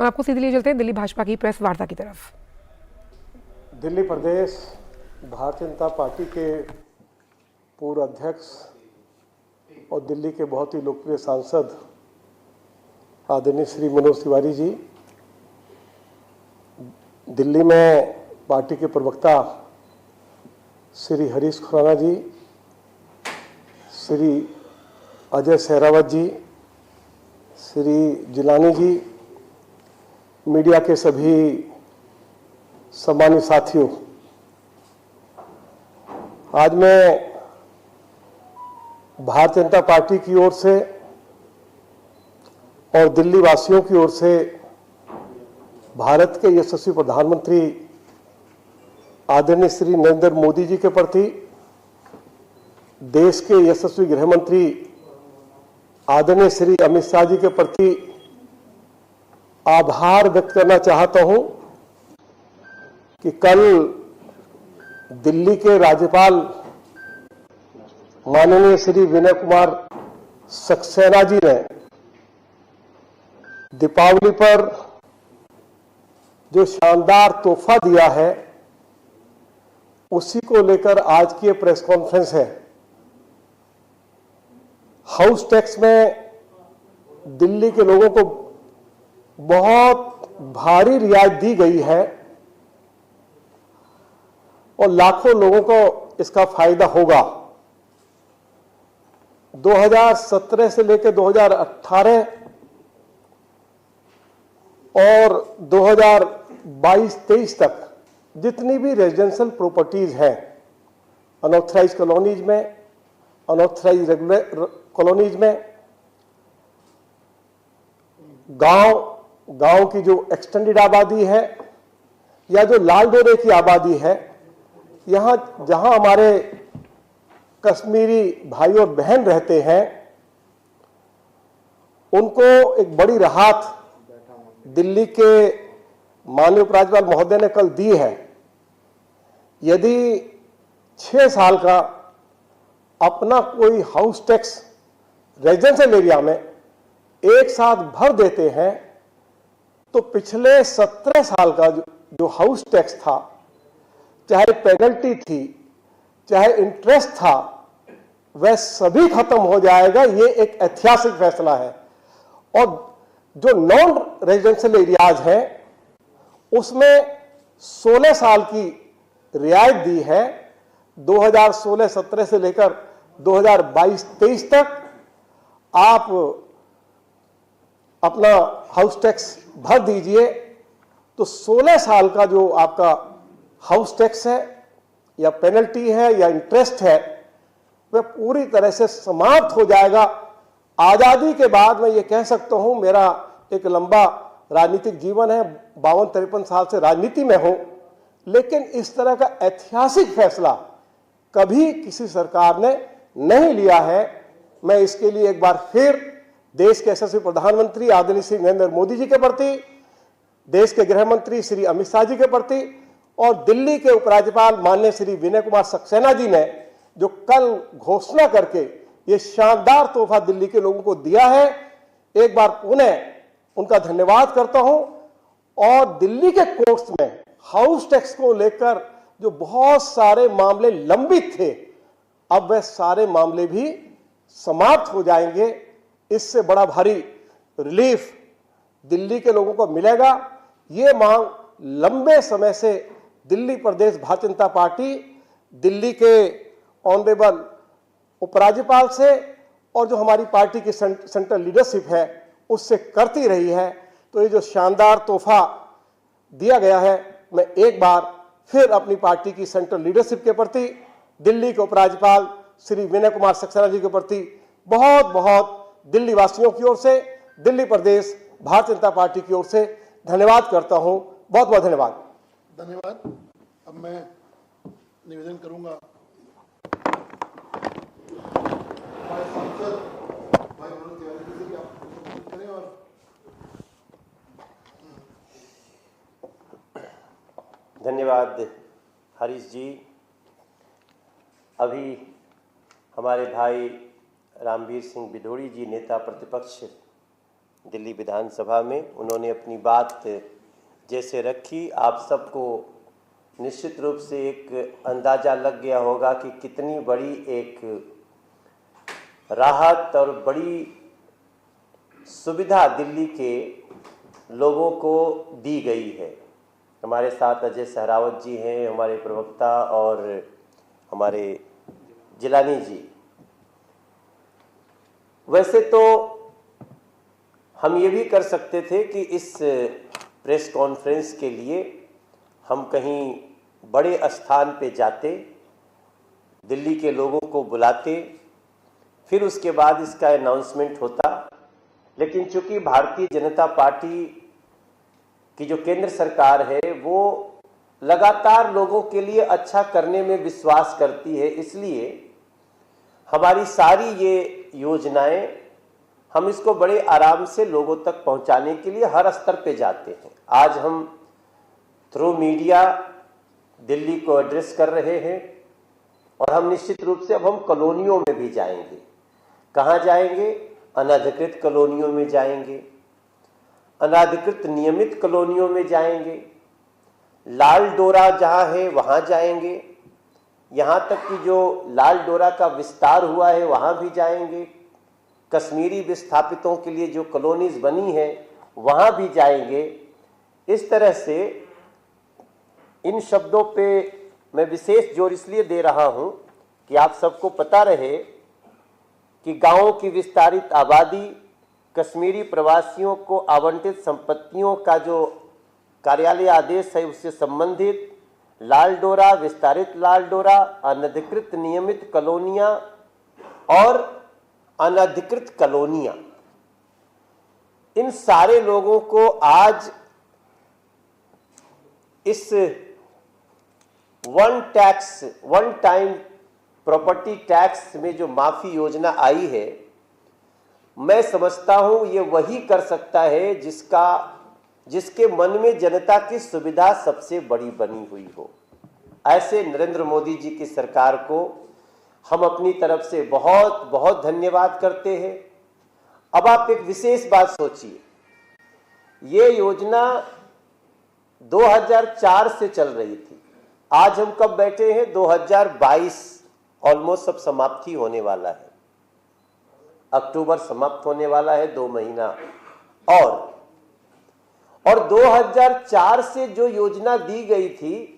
आपको सीधे लिए चलते हैं दिल्ली भाजपा की प्रेस वार्ता की तरफ। दिल्ली प्रदेश भारतीय जनता पार्टी के पूर्व अध्यक्ष और दिल्ली के बहुत ही लोकप्रिय सांसद आदरणीय श्री मनोज तिवारी जी, दिल्ली में पार्टी के प्रवक्ता श्री हरीश खुराना जी, श्री अजय सहरावत जी, श्री जिलानी जी, मीडिया के सभी सम्मानित साथियों, आज मैं भारतीय जनता पार्टी की ओर से और दिल्ली वासियों की ओर से भारत के यशस्वी प्रधानमंत्री आदरणीय श्री नरेंद्र मोदी जी के प्रति, देश के यशस्वी गृह मंत्री आदरणीय श्री अमित शाह जी के प्रति आभार व्यक्त करना चाहता हूं कि कल दिल्ली के राज्यपाल माननीय श्री विनय कुमार सक्सेना जी ने दीपावली पर जो शानदार तोहफा दिया है, उसी को लेकर आज की प्रेस कॉन्फ्रेंस है। हाउस टैक्स में दिल्ली के लोगों को बहुत भारी रियायत दी गई है और लाखों लोगों को इसका फायदा होगा। 2017 से लेकर 2018 और 2022-23 तक जितनी भी रेजिडेंशियल प्रॉपर्टीज हैं, अनऑथराइज कॉलोनीज में, अनऑथराइज रेगुलर कॉलोनीज में, गांव की जो एक्सटेंडेड आबादी है या जो लाल डोरे की आबादी है, यहां जहां हमारे कश्मीरी भाई और बहन रहते हैं, उनको एक बड़ी राहत दिल्ली के माननीय उपराज्यपाल महोदय ने कल दी है। यदि 6 साल का अपना कोई हाउस टैक्स रेजिडेंशियल एरिया में एक साथ भर देते हैं, तो पिछले 17 साल का जो हाउस टैक्स था, चाहे पेनल्टी थी, चाहे इंटरेस्ट था, वह सभी खत्म हो जाएगा। ये एक ऐतिहासिक फैसला है। और जो नॉन रेजिडेंशियल एरियाज हैं, उसमें 16 साल की रियायत दी है। 2016-17 से लेकर 2022-23 तक आप अपना हाउस टैक्स भर दीजिए, तो 16 साल का जो आपका हाउस टैक्स है या पेनल्टी है या इंटरेस्ट है, वह पूरी तरह से समाप्त हो जाएगा। आजादी के बाद मैं ये कह सकता हूं, मेरा एक लंबा राजनीतिक जीवन है, 52-53 साल से राजनीति में हूं, लेकिन इस तरह का ऐतिहासिक फैसला कभी किसी सरकार ने नहीं लिया है। मैं इसके लिए एक बार फिर देश के यशस्वी प्रधानमंत्री आदरणीय श्री नरेंद्र मोदी जी के प्रति, देश के गृह मंत्री श्री अमित शाह जी के प्रति और दिल्ली के उपराज्यपाल माननीय श्री विनय कुमार सक्सेना जी ने जो कल घोषणा करके ये शानदार तोहफा दिल्ली के लोगों को दिया है, एक बार पुनः उनका धन्यवाद करता हूं। और दिल्ली के कोर्ट्स में हाउस टैक्स को लेकर जो बहुत सारे मामले लंबित थे, अब वह सारे मामले भी समाप्त हो जाएंगे। इससे बड़ा भारी रिलीफ दिल्ली के लोगों को मिलेगा। ये मांग लंबे समय से दिल्ली प्रदेश भारतीय जनता पार्टी दिल्ली के ऑनरेबल उपराज्यपाल से और जो हमारी पार्टी की सेंट्रल लीडरशिप है उससे करती रही है। तो ये जो शानदार तोहफा दिया गया है, मैं एक बार फिर अपनी पार्टी की सेंट्रल लीडरशिप के प्रति, दिल्ली के उपराज्यपाल श्री विनय कुमार सक्सेना जी के प्रति बहुत बहुत दिल्ली वासियों की ओर से, दिल्ली प्रदेश भारतीय जनता पार्टी की ओर से धन्यवाद करता हूं। बहुत बहुत धन्यवाद। धन्यवाद। अब मैं निवेदन करूंगा हमारे सांसद भाई मनोज तिवारी जी से कि आप संबोधित करें। और धन्यवाद हरीश जी। अभी हमारे भाई रामवीर सिंह बिधोड़ी जी, नेता प्रतिपक्ष दिल्ली विधानसभा में। उन्होंने अपनी बात जैसे रखी, आप सबको निश्चित रूप से एक अंदाज़ा लग गया होगा कि कितनी बड़ी एक राहत और बड़ी सुविधा दिल्ली के लोगों को दी गई है। हमारे साथ अजय सहरावत जी हैं, हमारे प्रवक्ता, और हमारे जिलानी जी। वैसे तो हम ये भी कर सकते थे कि इस प्रेस कॉन्फ्रेंस के लिए हम कहीं बड़े स्थान पे जाते, दिल्ली के लोगों को बुलाते, फिर उसके बाद इसका अनाउंसमेंट होता। लेकिन चूंकि भारतीय जनता पार्टी की जो केंद्र सरकार है वो लगातार लोगों के लिए अच्छा करने में विश्वास करती है, इसलिए हमारी सारी ये योजनाएं हम इसको बड़े आराम से लोगों तक पहुंचाने के लिए हर स्तर पे जाते हैं। आज हम थ्रू मीडिया दिल्ली को एड्रेस कर रहे हैं और हम निश्चित रूप से अब हम कॉलोनियों में भी जाएंगे। कहाँ जाएंगे? अनधिकृत कॉलोनियों में जाएंगे, अनधिकृत नियमित कॉलोनियों में जाएंगे, लाल डोरा जहाँ है वहाँ जाएंगे, यहाँ तक कि जो लाल डोरा का विस्तार हुआ है वहाँ भी जाएंगे, कश्मीरी विस्थापितों के लिए जो कॉलोनीज बनी है वहाँ भी जाएंगे। इस तरह से इन शब्दों पे मैं विशेष जोर इसलिए दे रहा हूँ कि आप सबको पता रहे कि गांवों की विस्तारित आबादी, कश्मीरी प्रवासियों को आवंटित संपत्तियों का जो कार्यालय आदेश है उससे संबंधित लाल डोरा, विस्तारित लाल डोरा, अनधिकृत नियमित कॉलोनियां और अनधिकृत कॉलोनियां, इन सारे लोगों को आज इस वन टाइम प्रॉपर्टी टैक्स में जो माफी योजना आई है, मैं समझता हूं ये वही कर सकता है जिसके मन में जनता की सुविधा सबसे बड़ी बनी हुई हो। ऐसे नरेंद्र मोदी जी की सरकार को हम अपनी तरफ से बहुत बहुत धन्यवाद करते हैं। अब आप एक विशेष बात सोचिए, ये योजना 2004 से चल रही थी, आज हम कब बैठे हैं? 2022, ऑलमोस्ट सब समाप्ति होने वाला है, अक्टूबर समाप्त होने वाला है, 2 महीना और 2004 से जो योजना दी गई थी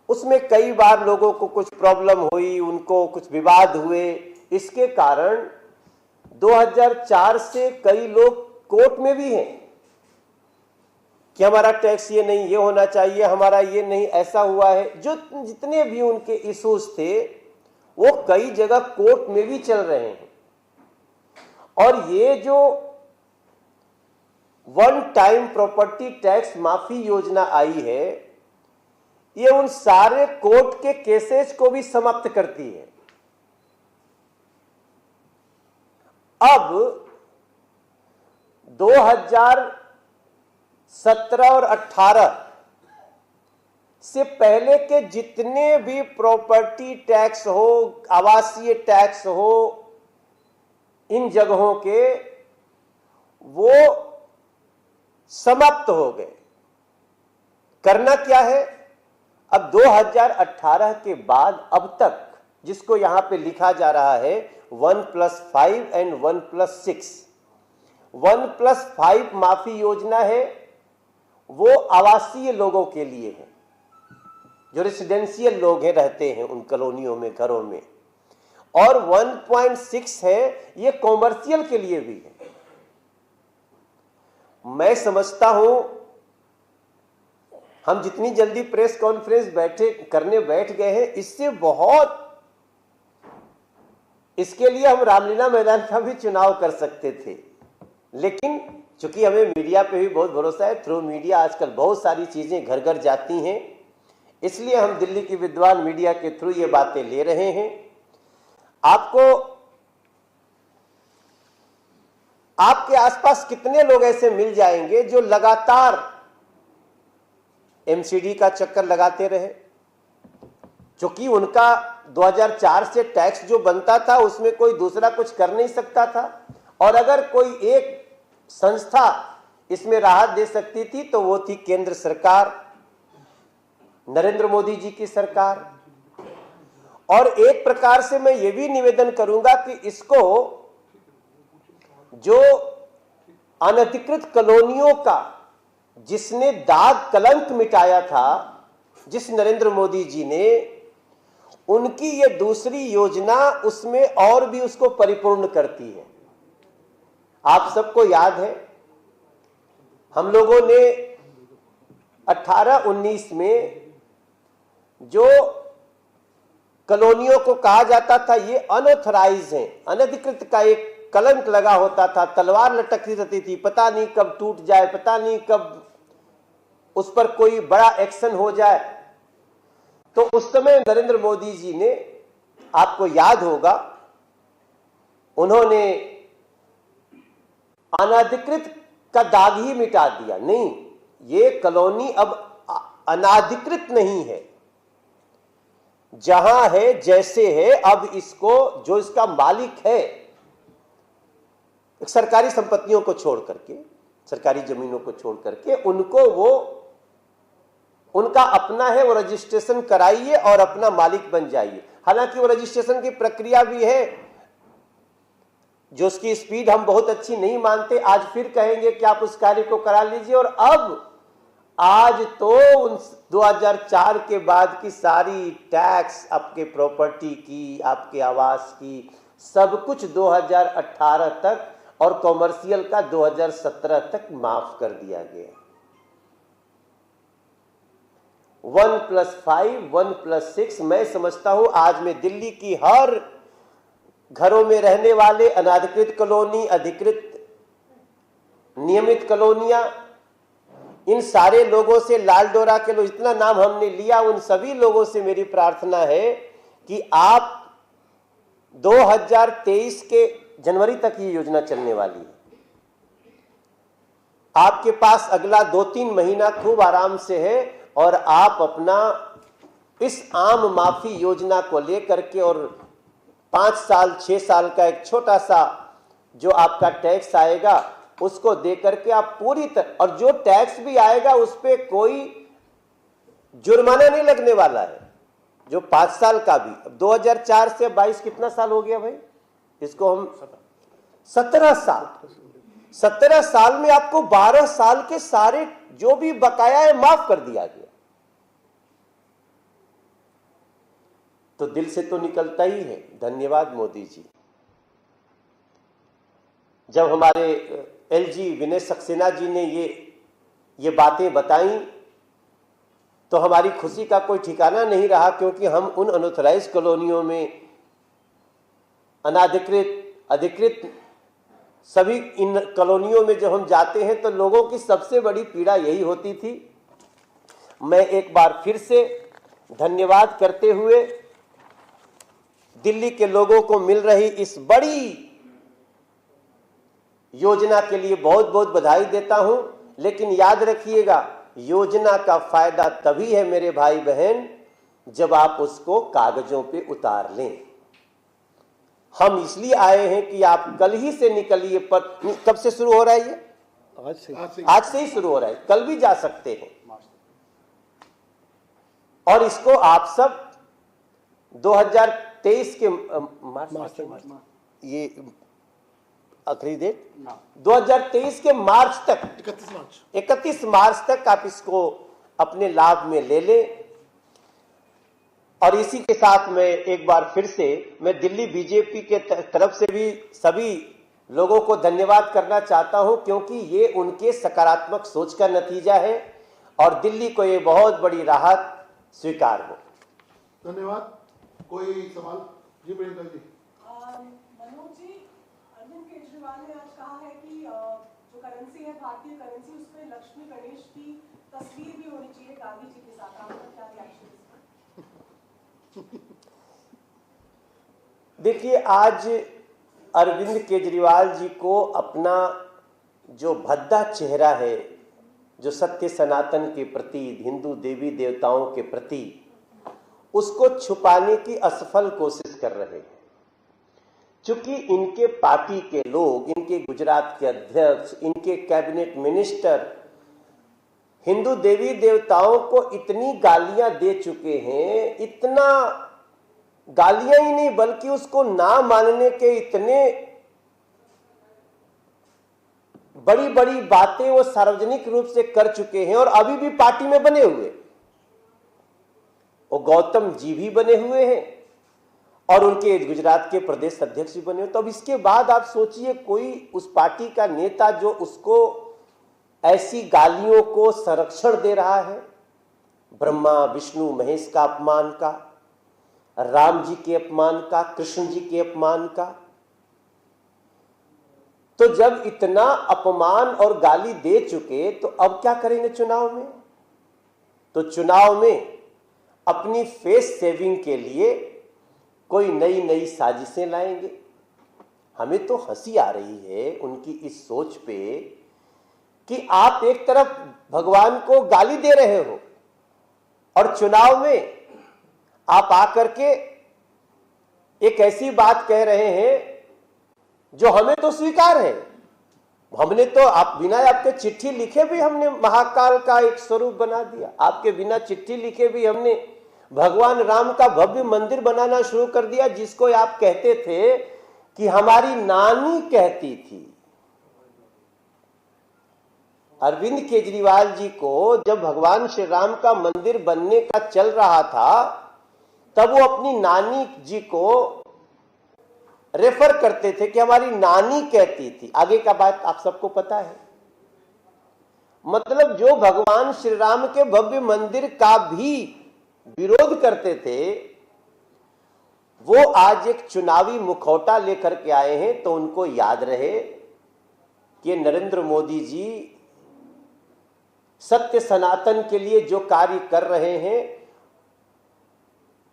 उसमें कई बार लोगों को कुछ प्रॉब्लम हुई, उनको कुछ विवाद हुए, इसके कारण 2004 से कई लोग कोर्ट में भी हैं कि हमारा टैक्स ये नहीं, ये होना चाहिए, हमारा ये नहीं, ऐसा हुआ है। जो जितने भी उनके इश्यूज थे वो कई जगह कोर्ट में भी चल रहे हैं। और ये जो वन टाइम प्रॉपर्टी टैक्स माफी योजना आई है, ये उन सारे कोर्ट के केसेस को भी समाप्त करती है। अब 2017 और 18 से पहले के जितने भी प्रॉपर्टी टैक्स हो, आवासीय टैक्स हो, इन जगहों के, वो समाप्त हो गए। करना क्या है? अब 2018 के बाद अब तक जिसको यहां पे लिखा जा रहा है 1+5 एंड 1+6, 1+5 माफी योजना है, वो आवासीय लोगों के लिए है, जो रेसिडेंशियल लोग हैं, रहते हैं उन कॉलोनियों में, घरों में। और 1.6 है, ये कॉमर्शियल के लिए भी है। मैं समझता हूं हम जितनी जल्दी प्रेस कॉन्फ्रेंस करने बैठ गए हैं, इससे बहुत, इसके लिए हम रामलीला मैदान का भी चुनाव कर सकते थे, लेकिन चूंकि हमें मीडिया पे भी बहुत भरोसा है, थ्रू मीडिया आजकल बहुत सारी चीजें घर घर जाती हैं, इसलिए हम दिल्ली की विद्वान मीडिया के थ्रू ये बातें ले रहे हैं। आपके आसपास कितने लोग ऐसे मिल जाएंगे जो लगातार एमसीडी का चक्कर लगाते रहे, क्योंकि उनका 2004 से टैक्स जो बनता था उसमें कोई दूसरा कुछ कर नहीं सकता था, और अगर कोई एक संस्था इसमें राहत दे सकती थी तो वो थी केंद्र सरकार, नरेंद्र मोदी जी की सरकार। और एक प्रकार से मैं ये भी निवेदन करूंगा कि इसको जो अनधिकृत कॉलोनियों का जिसने दाग कलंक मिटाया था, जिस नरेंद्र मोदी जी ने, उनकी ये दूसरी योजना उसमें और भी उसको परिपूर्ण करती है। आप सबको याद है, हम लोगों ने 18-19 में जो कॉलोनियों को कहा जाता था ये अनऑथराइज हैं, अनधिकृत का एक कलंक लगा होता था, तलवार लटकती रहती थी, पता नहीं कब टूट जाए, पता नहीं कब उस पर कोई बड़ा एक्शन हो जाए। तो उस समय नरेंद्र मोदी जी ने, आपको याद होगा, उन्होंने अनाधिकृत का दाग ही मिटा दिया। नहीं, ये कॉलोनी अब अनाधिकृत नहीं है, जहां है जैसे है, अब इसको जो इसका मालिक है, सरकारी संपत्तियों को छोड़ करके, सरकारी जमीनों को छोड़ करके, उनको वो उनका अपना है, वो रजिस्ट्रेशन कराइए और अपना मालिक बन जाइए। हालांकि वो रजिस्ट्रेशन की प्रक्रिया भी है, जो उसकी स्पीड हम बहुत अच्छी नहीं मानते, आज फिर कहेंगे कि आप उस कार्य को करा लीजिए। और अब आज तो 2004 के बाद की सारी टैक्स आपके प्रॉपर्टी की, आपके आवास की, सब कुछ 2018 तक और कॉमर्शियल का 2017 तक माफ कर दिया गया। 1+5, 1+6, मैं समझता हूं आज में दिल्ली की हर घरों में रहने वाले अनाधिकृत कॉलोनी, अधिकृत नियमित कॉलोनियां, इन सारे लोगों से, लाल डोरा के लोग, इतना नाम हमने लिया, उन सभी लोगों से मेरी प्रार्थना है कि आप 2023 के जनवरी तक ये योजना चलने वाली है। आपके पास अगला 2-3 महीना खूब आराम से है और आप अपना इस आम माफी योजना को लेकर के और 5 साल 6 साल का एक छोटा सा जो आपका टैक्स आएगा उसको दे करके आप पूरी तरह, और जो टैक्स भी आएगा उस पर कोई जुर्माना नहीं लगने वाला है, जो 5 साल का भी। अब 2004 से 22 कितना साल हो गया भाई, इसको हम 17 साल, 17 साल में आपको 12 साल के सारे जो भी बकाया है माफ कर दिया गया। तो दिल से तो निकलता ही है, धन्यवाद मोदी जी। जब हमारे एलजी विनय सक्सेना जी ने ये बातें बताई तो हमारी खुशी का कोई ठिकाना नहीं रहा, क्योंकि हम उन अनऑथराइज्ड कॉलोनियों में, अनाधिकृत, अधिकृत, सभी इन कॉलोनियों में जब हम जाते हैं तो लोगों की सबसे बड़ी पीड़ा यही होती थी। मैं एक बार फिर से धन्यवाद करते हुए दिल्ली के लोगों को मिल रही इस बड़ी योजना के लिए बहुत बहुत बधाई देता हूं। लेकिन याद रखिएगा, योजना का फायदा तभी है मेरे भाई बहन जब आप उसको कागजों पे उतार लें। हम इसलिए आए हैं कि आप कल ही से निकलिए, पर कब से शुरू हो रहा है ये? आज से ही शुरू हो रहा है, कल भी जा सकते हैं। और इसको आप सब 2023 के मार्च, ये आखिरी डेट 2023 के मार्च तक, 31 मार्च तक आप इसको अपने लाभ में ले लें। और इसी के साथ मैं एक बार फिर से मैं दिल्ली बीजेपी के तरफ से भी सभी लोगों को धन्यवाद करना चाहता हूं, क्योंकि ये उनके सकारात्मक सोच का नतीजा है और दिल्ली को ये बहुत बड़ी राहत स्वीकार हो। धन्यवाद। कोई सवाल? जी प्रियंका जी। मनोज जी, अरविंद केजरीवाल ने आज कहा है कि जो करेंसी है, भारतीय करेंसी, उस पर लक्ष्मी गणेश की तस्वीर भी होनी चाहिए गांधी जी के साथ। आपका क्या रिएक्शन है? देखिए, आज अरविंद केजरीवाल जी को अपना जो भद्दा चेहरा है, जो सत्य सनातन के प्रति, हिंदू देवी देवताओं के प्रति, उसको छुपाने की असफल कोशिश कर रहे हैं। चूंकि इनके पार्टी के लोग, इनके गुजरात के अध्यक्ष, इनके कैबिनेट मिनिस्टर हिंदू देवी देवताओं को इतनी गालियां दे चुके हैं, इतना गालियां ही नहीं बल्कि उसको ना मानने के इतने बड़ी बड़ी बातें वो सार्वजनिक रूप से कर चुके हैं और अभी भी पार्टी में बने हुए। वो गौतम जी भी बने हुए हैं और उनके गुजरात के प्रदेश अध्यक्ष भी बने हुए। तो अब इसके बाद आप सोचिए, कोई उस पार्टी का नेता जो उसको ऐसी गालियों को संरक्षण दे रहा है, ब्रह्मा विष्णु महेश का अपमान का, राम जी के अपमान का, कृष्ण जी के अपमान का। तो जब इतना अपमान और गाली दे चुके तो अब क्या करेंगे चुनाव में? तो चुनाव में अपनी फेस सेविंग के लिए कोई नई नई साजिशें लाएंगे। हमें तो हंसी आ रही है उनकी इस सोच पे कि आप एक तरफ भगवान को गाली दे रहे हो और चुनाव में आप आकर के एक ऐसी बात कह रहे हैं जो हमें तो स्वीकार है। हमने तो आप बिना आपके चिट्ठी लिखे भी हमने महाकाल का एक स्वरूप बना दिया, आपके बिना चिट्ठी लिखे भी हमने भगवान राम का भव्य मंदिर बनाना शुरू कर दिया, जिसको आप कहते थे कि हमारी नानी कहती थी। अरविंद केजरीवाल जी को जब भगवान श्री राम का मंदिर बनने का चल रहा था तब वो अपनी नानी जी को रेफर करते थे कि हमारी नानी कहती थी। आगे का बात आप सबको पता है। मतलब जो भगवान श्री राम के भव्य मंदिर का भी विरोध करते थे वो आज एक चुनावी मुखौटा लेकर के आए हैं। तो उनको याद रहे कि नरेंद्र मोदी जी सत्य सनातन के लिए जो कार्य कर रहे हैं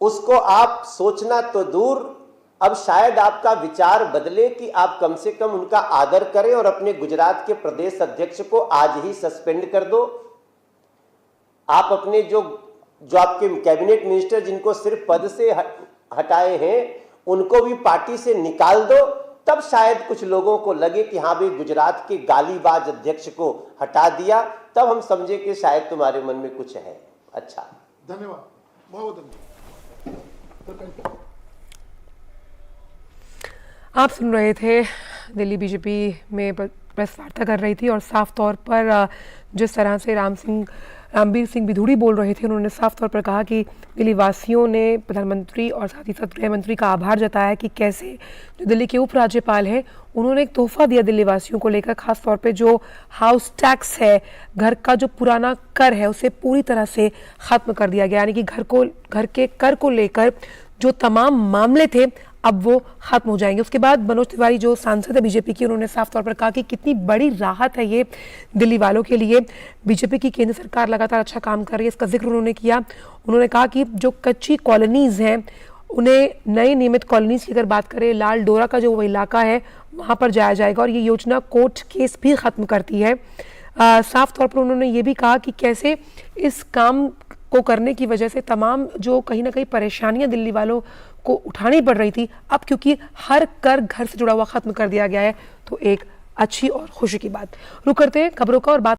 उसको आप सोचना तो दूर, अब शायद आपका विचार बदले कि आप कम से कम उनका आदर करें और अपने गुजरात के प्रदेश अध्यक्ष को आज ही सस्पेंड कर दो। आप अपने जो आपके कैबिनेट मिनिस्टर जिनको सिर्फ पद से हटाए हैं उनको भी पार्टी से निकाल दो। तब शायद कुछ लोगों को लगे कि हाँ भाई गुजरात के गालीबाज अध्यक्ष को हटा दिया, तब हम समझे कि शायद तुम्हारे मन में कुछ है। अच्छा, धन्यवाद, बहुत धन्यवाद। आप सुन रहे थे दिल्ली बीजेपी में प्रेस वार्ता कर रही थी और साफ तौर पर जिस तरह से रामबीर सिंह बिधूड़ी बोल रहे थे, उन्होंने साफ तौर पर कहा कि दिल्ली वासियों ने प्रधानमंत्री और साथ ही साथ गृह मंत्री का आभार जताया कि कैसे जो दिल्ली के उपराज्यपाल हैं उन्होंने एक तोहफा दिया दिल्ली वासियों को लेकर, खास तौर पे जो हाउस टैक्स है, घर का जो पुराना कर है उसे पूरी तरह से खत्म कर दिया गया। यानी कि घर के कर को लेकर जो तमाम मामले थे अब वो खत्म हो जाएंगे। उसके बाद मनोज तिवारी जो सांसद है बीजेपी की, उन्होंने साफ तौर पर कहा कि कितनी बड़ी राहत है ये दिल्ली वालों के लिए। बीजेपी की केंद्र सरकार लगातार अच्छा काम कर रही है, इसका जिक्र उन्होंने किया। उन्होंने कहा कि जो कच्ची कॉलोनीज हैं उन्हें नई नियमित कॉलोनीज की अगर बात करें, लाल डोरा का जो वो इलाका है वहाँ पर जाया जाएगा और ये योजना कोर्ट केस भी खत्म करती है। साफ तौर पर उन्होंने ये भी कहा कि कैसे इस काम को करने की वजह से तमाम जो कहीं ना कहीं परेशानियां दिल्ली वालों को उठानी पड़ रही थी, अब क्योंकि हर कर घर से जुड़ा हुआ खत्म कर दिया गया है, तो एक अच्छी और खुशी की बात। रुक करते हैं खबरों का और बात